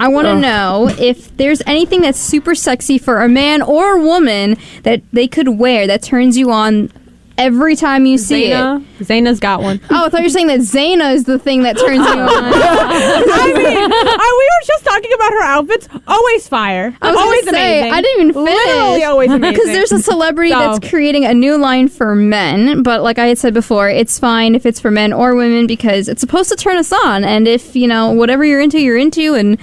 I want to know if there's anything that's super sexy for a man or a woman that they could wear that turns you on every time you see it. Zaina's got one. Oh, I thought you were saying that Zaina is the thing that turns you on. I mean, we were just talking about her outfits. Always fire. I was always gonna say, amazing. I didn't even finish. Literally always amazing. Because there's a celebrity that's creating a new line for men, but like I had said before, it's fine if it's for men or women because it's supposed to turn us on. And if, whatever you're into, and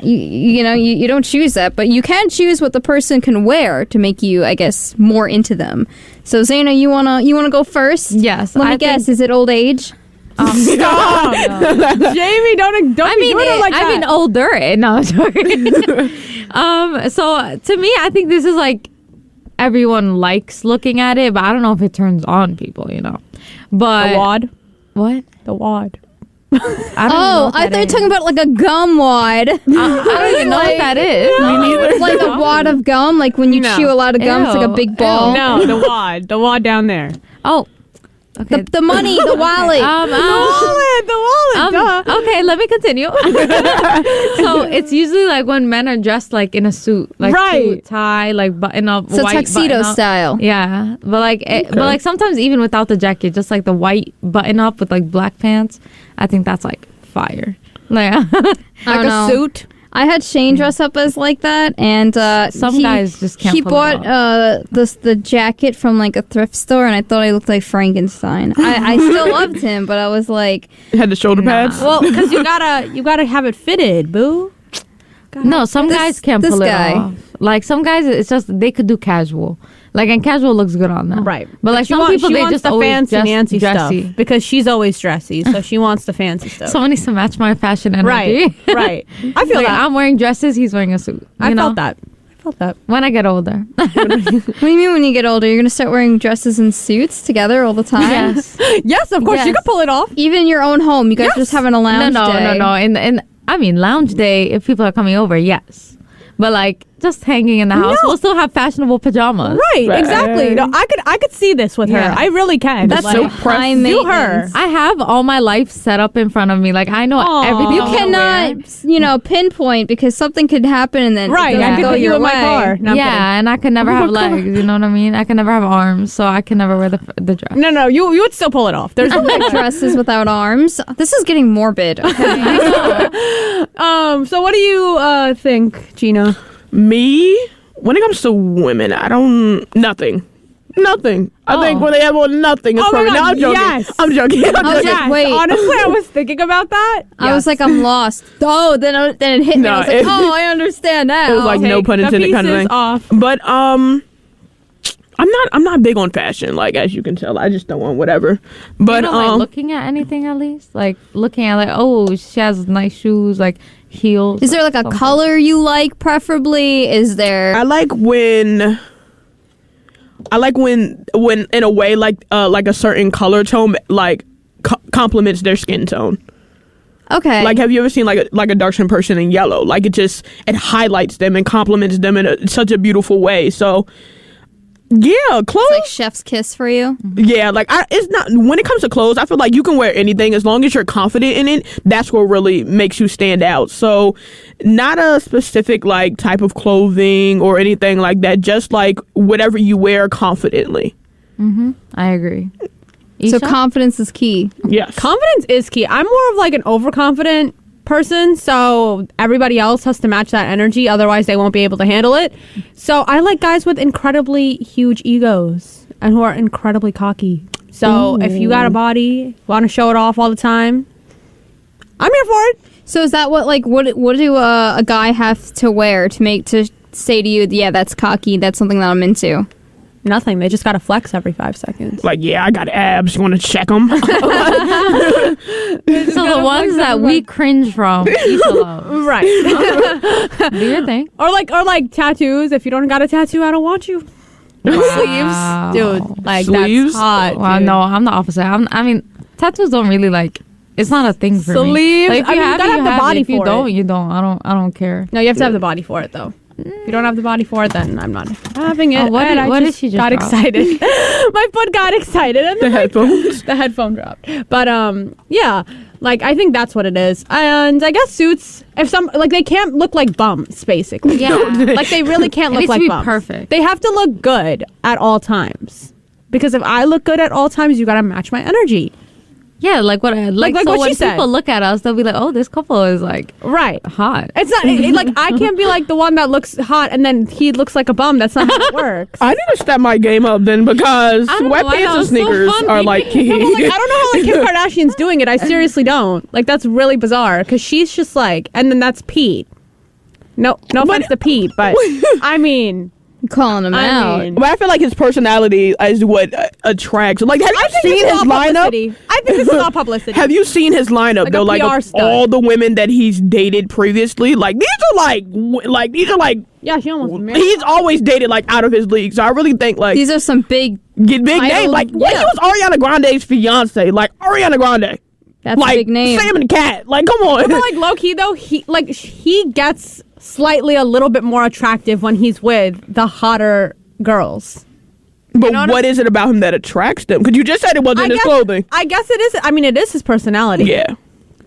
you don't choose that, but you can choose what the person can wear to make you, I guess, more into them. So Zaina, you wanna go first? Yes. Let me guess. Is it old age? Stop, Jamie! Don't be doing it like that. I mean older. No, sorry. So to me, I think this is like everyone likes looking at it, but I don't know if it turns on people. But the wad. What? The wad. I don't know what I that thought you were is. talking about like a gum wad. I don't even know what that is. It's like a wad of gum, like when you chew a lot of gum, it's like a big ball. No, the wad down there. Oh, okay. The money, the wallet. The wallet, duh. Okay, let me continue. So it's usually like when men are dressed like in a suit, like suit, tie, like button up, so white tuxedo button up. style. Yeah, but like sometimes even without the jacket, just like the white button up with like black pants. I think that's like fire. Like a suit. I had Shane dress up as like that, and some guys just can't. He pull bought the jacket from like a thrift store, and I thought I looked like Frankenstein. I still loved him, but I was like, it had the shoulder pads. Well, because you gotta have it fitted, boo. No, some guys can't pull it off. Like some guys, it's just they could do casual. Like, and casual looks good on them. Right. But like some people, she they wants just the always fancy Nancy dressy. stuff because she's always dressy, so she wants the fancy stuff. Someone needs to match my fashion energy. Right. I feel like that. I'm wearing dresses, he's wearing a suit. I felt that. When I get older. what do you mean when you get older? You're going to start wearing dresses and suits together all the time? Yes. Yes, of course. You can pull it off. Even in your own home. You guys just having a lounge day. No. I mean, lounge day, if people are coming over, yes. But like just hanging in the house, we'll still have fashionable pajamas. Right, exactly. No, I could see this with her. I really can. That's like, so high maintenance. I have all my life set up in front of me. Like I know everything. You cannot, pinpoint because something could happen and then I could could go put you your in my way. car. No, and I could never have legs. You know what I mean? I can never have arms, so I can never wear the dress. No, you would still pull it off. There's dresses without arms. This is getting morbid. Okay. So what do you think, Gina? Me? When it comes to women, I don't... Nothing. I think when they have on nothing, it's perfect. No, I'm joking. Yes. I'm joking. I was like, wait. Honestly, I was thinking about that. I was like, I'm lost. Oh, then it hit me. I was like, I understand now. It was like no pun intended kind of thing. Off. But I'm not big on fashion. Like as you can tell, I just don't want whatever. But like looking at anything at least, like looking at like she has nice shoes, like heels. Is there like a color you like preferably? Is there? I like when in a way like a certain color tone like complements their skin tone. Okay. Like, have you ever seen like a dark skinned person in yellow? Like it highlights them and complements them in such a beautiful way. So yeah, clothes. It's like chef's kiss for you. Yeah, like it's not when it comes to clothes. I feel like you can wear anything as long as you're confident in it. That's what really makes you stand out. So, not a specific like type of clothing or anything like that. Just like whatever you wear confidently. I agree. So confidence is key. Yes, confidence is key. I'm more of like an overconfident person, so everybody else has to match that energy, otherwise they won't be able to handle it. So I like guys with incredibly huge egos and who are incredibly cocky. So if you got a body, want to show it off all the time, I'm here for it. So is that what do a guy have to wear to say to you, yeah, that's cocky, that's something that I'm into? Nothing. They just got to flex every 5 seconds. Like, yeah, I got abs. You want to check them? So the ones that we cringe from, you should love. Right. Do your thing. Or like tattoos. If you don't got a tattoo, I don't want you. Wow. Sleeves. Dude, like Sleeves? that's hot. Wow, dude. no, I'm the opposite. I mean, tattoos don't really like... It's not a thing for me. Sleeves? Like, if you have gotta have the body it. If you for don't, it. you don't. I don't care. No, you have to have the body for it, though. If you don't have the body for it, then I'm not having it. Oh, what did she just got drop? excited. My foot got excited. And The headphones. The headphone dropped. But, yeah. Like, I think that's what it is. And I guess suits, if some, like, they can't look like bums, basically. Yeah. Like, they really can't look needs to like be bums. perfect. They have to look good at all times. Because if I look good at all times, you gotta match my energy. Yeah, like what so what when she said. people look at us, they'll be like, "Oh, this couple is like Right. hot." It's not, like, I can't be like the one that looks hot and then he looks like a bum. That's not how it works. I need to step my game up then because I don't know why that sweatpants and was so sneakers funny. are like key. No, but, like, I don't know how like Kim Kardashian's doing it. I seriously don't. Like, that's really bizarre because she's just like, and then that's Pete. No offense to Pete, but I mean, Calling him out. But I feel like his personality is what attracts. Like, have you seen his lineup? I think this is all publicity. Have you seen his lineup? Like though, a like PR of stunt. all the women that he's dated previously, like these are like Yeah, she almost married. he's always dated like out of his league. So I really think like These are some big. get big titles. names. Like what? He was Ariana Grande's fiance. Like Ariana Grande. That's like a big name. Sam and Cat. Like come on. But like low key though, he gets slightly a little bit more attractive when he's with the hotter girls. But know what is it about him that attracts them? Because you just said it wasn't his clothing. I guess it is. I mean, it is his personality. Yeah.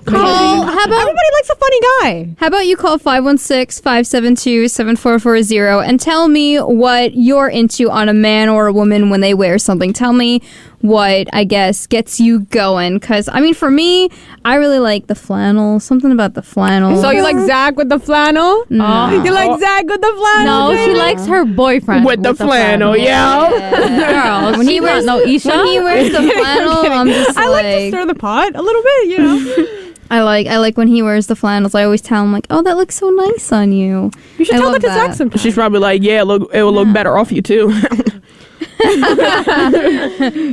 Call. How about Everybody likes a funny guy. How about you call 516-572-7440 and tell me what you're into on a man or a woman when they wear something. Tell me what, I guess, gets you going. Because, I mean, for me, I really like the flannel. Something about the flannel. So you like Zach with the flannel? No. You like Zach with the flannel? No, she likes her boyfriend With the flannel, yeah. Girl, When he wears no Isha. When he wears the flannel, I'm just I like to stir the pot a little bit, you know. I like when he wears the flannels. I always tell him like, "Oh, that looks so nice on you." You should I tell love that to Zach that. sometime. She's probably like, yeah, look, it will look better off you too.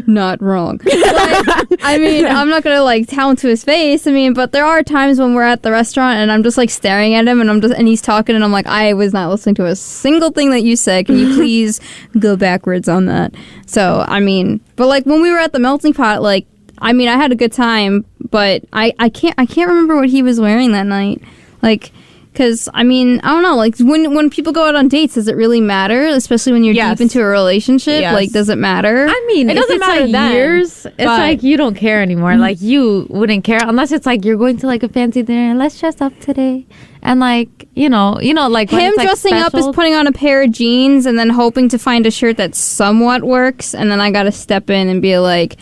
Not wrong. Like, I mean, I'm not gonna like tell him to his face. I mean, but there are times when we're at the restaurant and I'm just like staring at him and he's talking and I'm like, I was not listening to a single thing that you said. Can you please go backwards on that? So I mean, but like when we were at the melting pot, like I mean, I had a good time, but I can't remember what he was wearing that night, like. Because, I mean, I don't know, like, when people go out on dates, does it really matter? Especially when you're Yes. deep into a relationship? Yes. Like, does it matter? I mean, It if doesn't it's matter like then, years, it's but- like you don't care anymore. Like you wouldn't care unless it's like you're going to like a fancy dinner. Let's dress up today, and like you know, like when Him it's, like, dressing up is special- putting on a pair of jeans and then hoping to find a shirt that somewhat works, and then I gotta step in and be like,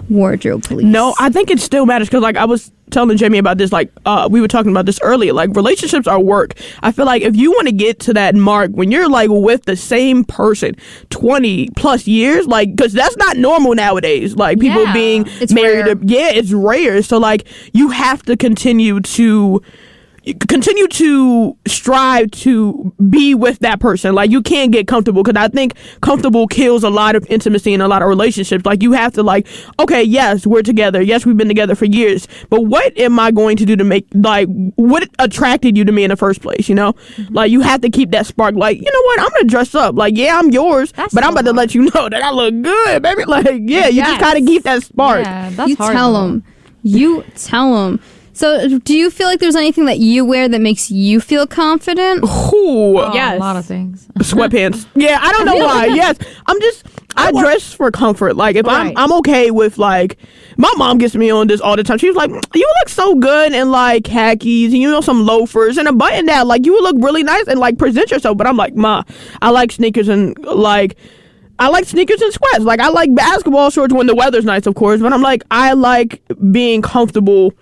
wardrobe police. No, I think it still matters because, like, I was telling Jamie about this. Like, we were talking about this earlier. Like, relationships are work. I feel like if you want to get to that mark when you're like with the same person 20 plus years, like, because that's not normal nowadays. Like, people Yeah. being It's married. rare. It's rare. So, like, you have to continue to strive to be with that person. Like, you can't get comfortable because I think comfortable kills a lot of intimacy in a lot of relationships. Like, you have to like, okay, yes, we're together, yes, we've been together for years, but what am I going to do to make, like, what attracted you to me in the first place, you know? Like, you have to keep that spark. Like, you know what, I'm gonna dress up, like, yeah, I'm yours, That's but I'm about to hard. let you know that I look good, baby. Like, yeah, you just Yes. gotta keep that spark. Yeah, that's You hard, tell though. him. You tell him. So, do you feel like there's anything that you wear that makes you feel confident? Ooh. Oh, Yes. a lot of things. Sweatpants. Yeah, I don't know why. Yes, I dress for comfort. Like if Right. I'm okay with like, my mom gets me on this all the time. She was like, "You look so good in like khakis and some loafers and a button down. Like you would look really nice and like present yourself." But I'm like, "Ma, I like sneakers and like." I like sneakers and sweats. Like I like basketball shorts when the weather's nice, of course. But I'm like, I like being comfortable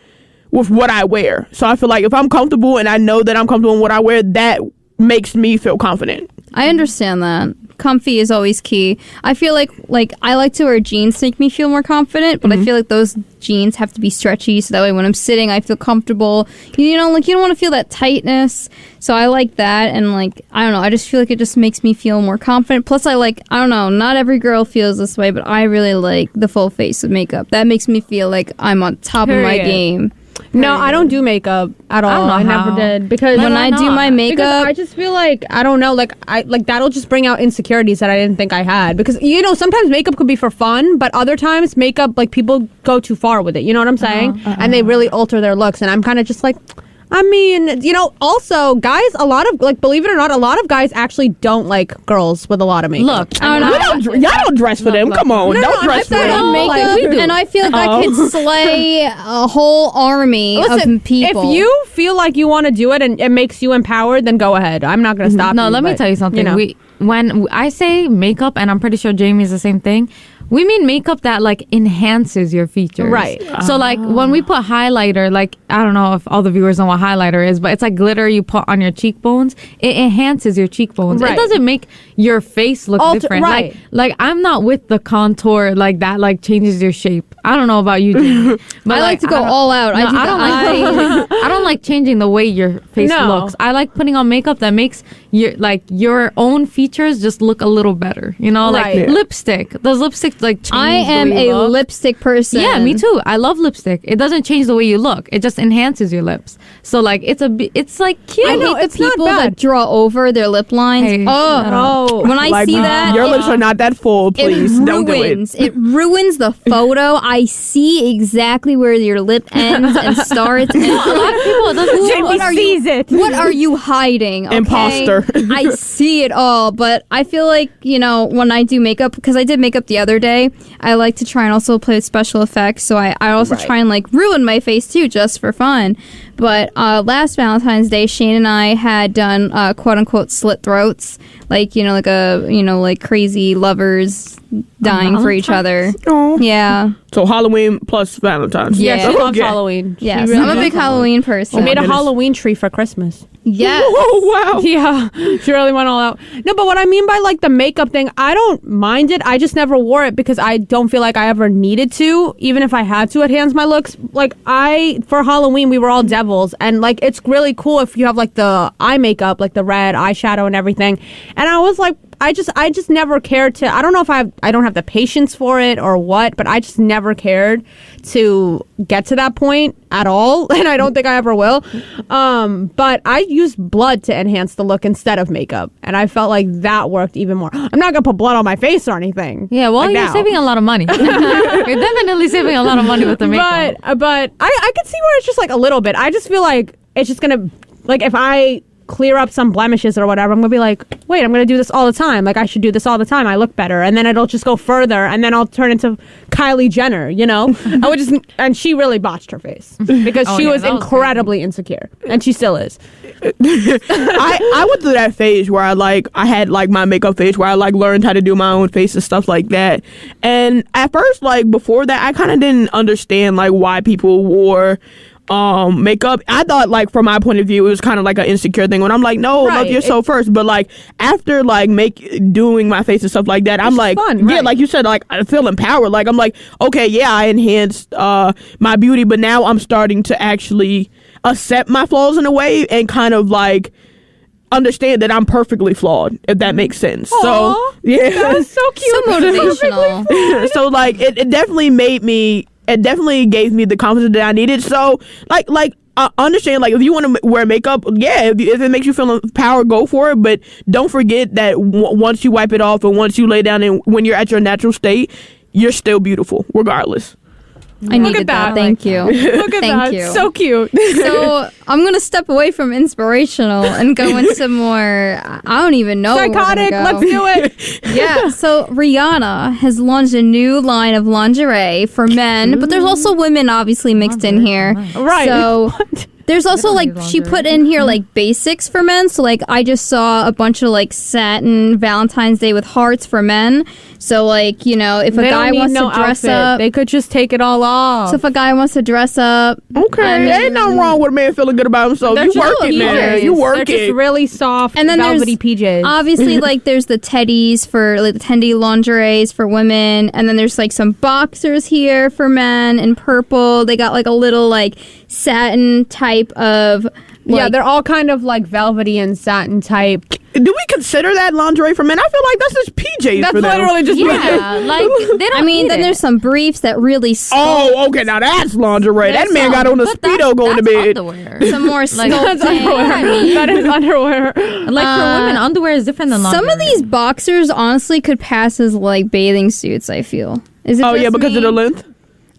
with what I wear. So I feel like if I'm comfortable and I know that I'm comfortable in what I wear, that makes me feel confident. I understand that. Comfy is always key. I feel like I like to wear jeans to make me feel more confident, but I feel like those jeans have to be stretchy so that way when I'm sitting I feel comfortable. You know, like you don't want to feel that tightness. So I like that, and like I don't know, I just feel like it just makes me feel more confident. Plus I don't know, not every girl feels this way, but I really like the full face of makeup. That makes me feel like I'm on top of my Period. game. No, I don't do makeup at all. I don't know I never how. did because When I do my because makeup, I just feel like I don't know, like I like that'll just bring out insecurities that I didn't think I had. Because sometimes makeup could be for fun, but other times makeup like people go too far with it. You know what I'm saying? And they really alter their looks, and I'm kind of just like, I mean, also guys, a lot of believe it or not, a lot of guys actually don't like girls with a lot of makeup. Look, Y'all don't dress for them. Come on, don't dress for them. Makeup, and I feel like I could slay a whole army of people. If you feel like you want to do it and it makes you empowered, then go ahead. I'm not going to stop you. No, let me tell you something. When I say makeup, and I'm pretty sure Jamie's the same thing, we mean makeup that enhances your features. Right. So when we put highlighter, I don't know if all the viewers know what highlighter is, but it's like glitter you put on your cheekbones. It enhances your cheekbones. Right. It doesn't make your face look different. Right. Like I'm not with the contour that changes your shape. I don't know about you, Jamie, but I like to go all out. No, I don't like changing the way your face looks. I like putting on makeup that makes your own features just look a little better. Lipstick. Those lipsticks change. I am a lipstick person. Yeah, me too. I love lipstick. It doesn't change the way you look. It just enhances your lips. So it's cute. I hate the people that draw over their lip lines. Hey, when I see that, your lips are not that full. Please don't do it. It ruins the photo. I see exactly where your lip ends and starts. And a lot of people, it doesn't. Jamie sees it. What are you hiding? Okay? Imposter. I see it all, but I feel like when I do makeup, because I did makeup the other day, I like to try and also play with special effects. So I also try and ruin my face too, just for fun. But last Valentine's Day, Shane and I had done quote unquote slit throats, like crazy lovers dying for each other. Oh. Yeah. So Halloween plus Valentine's. Yeah. She loves Halloween. Yes, She really I'm a big loves Halloween person. We made a Halloween tree for Christmas. Yes. Oh, wow. Yeah, she really went all out. No, but what I mean by the makeup thing, I don't mind it. I just never wore it because I don't feel like I ever needed to, even if I had to enhance my looks. For Halloween, we were all devils, and it's really cool if you have the eye makeup, the red eyeshadow and everything. And I was like, I just never cared to. I don't know if I don't have the patience for it or what, but I just never cared to get to that point at all, and I don't think I ever will. But I used blood to enhance the look instead of makeup, and I felt like that worked even more. I'm not gonna put blood on my face or anything. Yeah, well, you're saving a lot of money. You're definitely saving a lot of money with the makeup. But I could see where it's just a little bit. I just feel like it's just gonna if I clear up some blemishes or whatever, I'm gonna be like, wait, I'm gonna do this all the time. I should do this all the time. I look better, and then it'll just go further, and then I'll turn into Kylie Jenner. I would just, and she really botched her face because she was incredibly insecure, and she still is. I went through that phase where I had my makeup phase where I learned how to do my own face and stuff like that. And at first, before that, I kind of didn't understand why people wore makeup. I thought from my point of view it was kind of an insecure thing when I'm no, love yourself first. But after doing my face and stuff like that, I'm fun, yeah, like you said, I feel empowered. I'm okay, yeah, I enhanced my beauty, but now I'm starting to actually accept my flaws in a way and kind of understand that I'm perfectly flawed, if that makes sense. Aww, so yeah, that's so cute. So motivational. So it definitely made me. It definitely gave me the confidence that I needed. So, understand, if you want to wear makeup, yeah, if it makes you feel empowered, go for it. But don't forget that once you wipe it off and once you lay down and when you're at your natural state, you're still beautiful, regardless. I needed that. Thank you. Look at Thank that. you. So cute. So I'm going to step away from inspirational and go into more, I don't even know. Psychotic. Let's do it. Yeah. So Rihanna has launched a new line of lingerie for men, but there's also women obviously mixed in here. Right. So there's also she put in here basics for men. So I just saw a bunch of satin Valentine's Day with hearts for men. So if a guy wants to dress up, they could just take it all off. So if a guy wants to dress up, okay, ain't nothing wrong with a man feeling good about himself. You work it, man. You work it. They're just really soft, and then velvety PJs. Obviously, there's the teddies for the tendy lingeries for women, and then there's some boxers here for men in purple. They got a little satin type of. Yeah, they're all kind of velvety and satin type. Do we consider that lingerie for men? I feel like that's just PJs that's for them. That's literally just they don't. I mean, then there's some briefs that really. Oh, okay, now that's lingerie. That man got on a Speedo going to bed. Underwear. Some more that's underwear. That is underwear. For women, underwear is different than lingerie. Some of these boxers honestly could pass as bathing suits. I feel. Is it? Oh yeah, because of the length.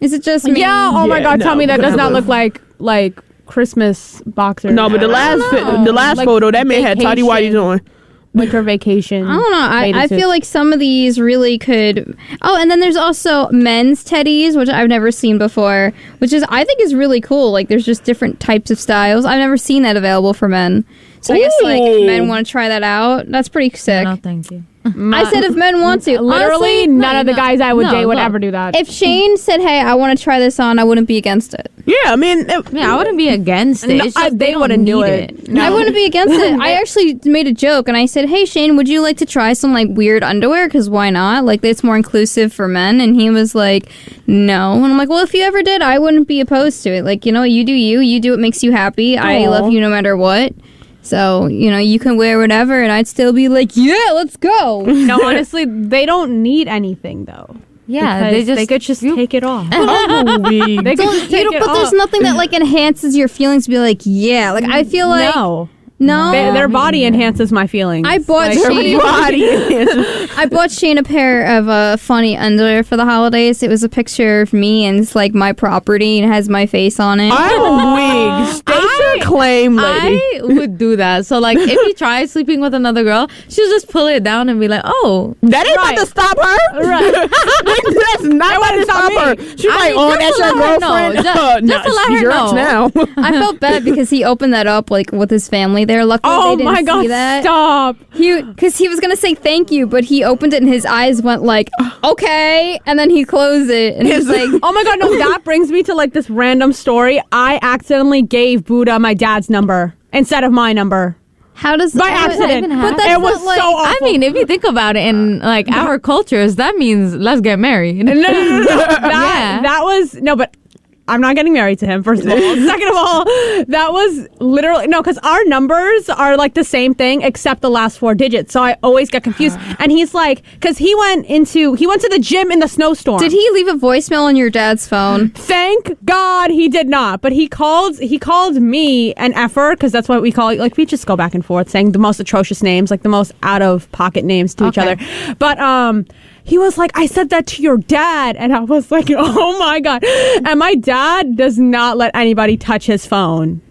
Is it just me? Yeah. Oh my God! Tell me that does not look like Christmas boxers. No, but the last Like photo, that man had tidy whities vacation. on. winter vacation. I don't know. I bathing feel suits. like some of these really could. Oh, and then there's also men's teddies, which I've never seen before, which is I think is really cool. Like there's just different types of styles. I've never seen that available for men. So I guess like if men want to try that out, that's pretty sick. No, thank you. I said if men want to. Literally, Honestly, none of the guys I would No, date would look. ever do that. if Shane said, "Hey, I want to try this on," I wouldn't be against it. Yeah, I mean, Yeah, I wouldn't be against it. No, It's just they don't wouldn't do need it. I wouldn't be against it. I actually made a joke and I said, "Hey Shane, would you like to try some like weird underwear? Because why not? Like it's more inclusive for men." And he was like, "No." And I'm like, "Well, if you ever did, I wouldn't be opposed to it. Like you do you. You do what makes you happy. I Aw. love you no matter what. So you can wear whatever, and I'd still be like, yeah, let's go." No, honestly, they don't need anything though. Yeah, Because they could just take it off. oh, we- They could just take it But there's off. nothing that like enhances your feelings to be like, yeah. Like I feel like No. no. Their body enhances my feelings. I bought Like, Shane. body. I bought Shane a pair of funny underwear for the holidays. It was a picture of me and it's like my property and it has my face on it. I'm weak. State your claim, lady. I would do that. So like, if he tries sleeping with another girl, she'll just pull it down and be like, "Oh, That ain't Right. about to stop her. Right. That's not about to stop her. She's I like, mean, oh, just that's to your let her know. girlfriend. Just No, to let she's her your ex know. now. I felt bad because he opened that up like with his family there. Luckily, Oh they didn't my god! see that. Stop. Because he was gonna say thank you, but he opened it and his eyes went like, okay, and then he closed it and he's like, Oh my god! No, that brings me to like this random story. I accidentally gave Buddha my dad's number instead of my number. how does By how- accident. But that's It was not like, so awful. I mean, if you think about it in like our cultures, that means let's get married." No. That was no, but I'm not getting married to him. First of all, second of all, that was literally no, because our numbers are like the same thing except the last 4 digits. So I always get confused. And he's like, because he went to the gym in the snowstorm. Did he leave a voicemail on your dad's phone? Thank God he did not. But he called me an effer because that's what we call it. Like we just go back and forth saying the most atrocious names, like the most out of pocket names to each other. But he was like, "I said that to your dad," and I was like, "Oh my god!" And my dad does not let anybody touch his phone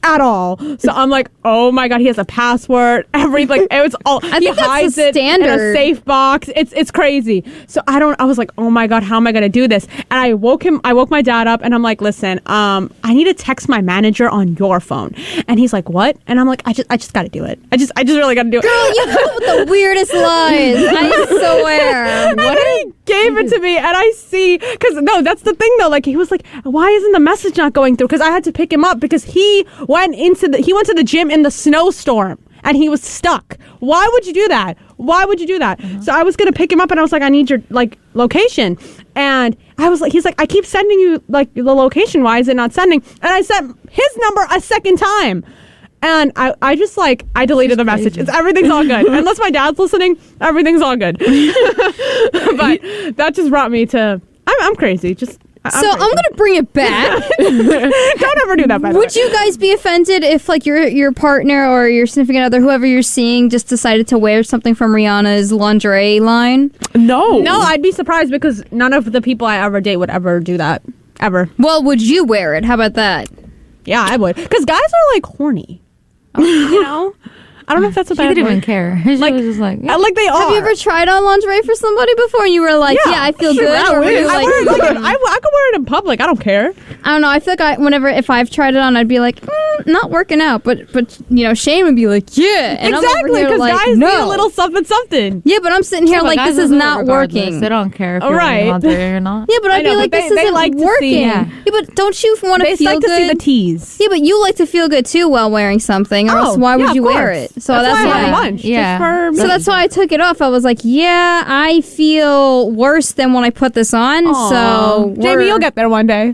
at all. So I'm like, "Oh my god!" He has a password. Everything. It was all. I he think that's hides the it in a standard. safe box. It's crazy. So I was like, "Oh my god, how am I gonna do this?" And I woke my dad up, and I'm like, "Listen, I need to text my manager on your phone." And he's like, "What?" And I'm like, I just got to do it. I just really got to do it." Girl, you come up with the weirdest lies. I swear. And then he gave it to me, and I see, because no, that's the thing though. Like he was like, "Why isn't the message not going through?" Because I had to pick him up because he went to the gym in the snowstorm and he was stuck. Why would you do that? Why would you do that? So I was gonna pick him up, and I was like, "I need your like location," and I was like, he's like, "I keep sending you like the location. Why is it not sending?" And I sent his number a second time. And I just like, I deleted the message. Everything's all good. Unless my dad's listening, everything's all good. But that just brought me to, I'm crazy. I'm I'm gonna bring it back. Don't ever do that, by the Would way. you guys be offended if like your partner or your significant other, whoever you're seeing, just decided to wear something from Rihanna's lingerie line? No. No, I'd be surprised because none of the people I ever date would ever do that. Ever. Well, would you wear it? How about that? Yeah, I would. Because guys are like horny. You know? I don't know if that's what She didn't even care. She was just like, yeah. Like they are. Have you ever tried on lingerie for somebody before and you were like, yeah, I feel sure, good? I Or were wish. you I, like, wear it, like, I could wear it in public. I don't care. I don't know. I feel like if I've tried it on, I'd be like, not working out. But Shane would be like, yeah. And I'm over Exactly, here because like, guys no. need a little something. Yeah, but I'm sitting here But like, guys this is will do it not regardless. working. They don't care if Oh, you're right. wearing lingerie or not. Yeah, but I I'd know, be like, but this they isn't like to see- working. Yeah. Yeah, but don't you want They to feel like good? to see the tease. Yeah, but you like to feel good too while wearing something, or else why would yeah, you of wear course. it? So that's that's why I why. have lunch. Yeah. Just for So me. that's why I took it off. I was like, yeah, I feel worse than when I put this on. Aw. So Jamie, you'll get there one day.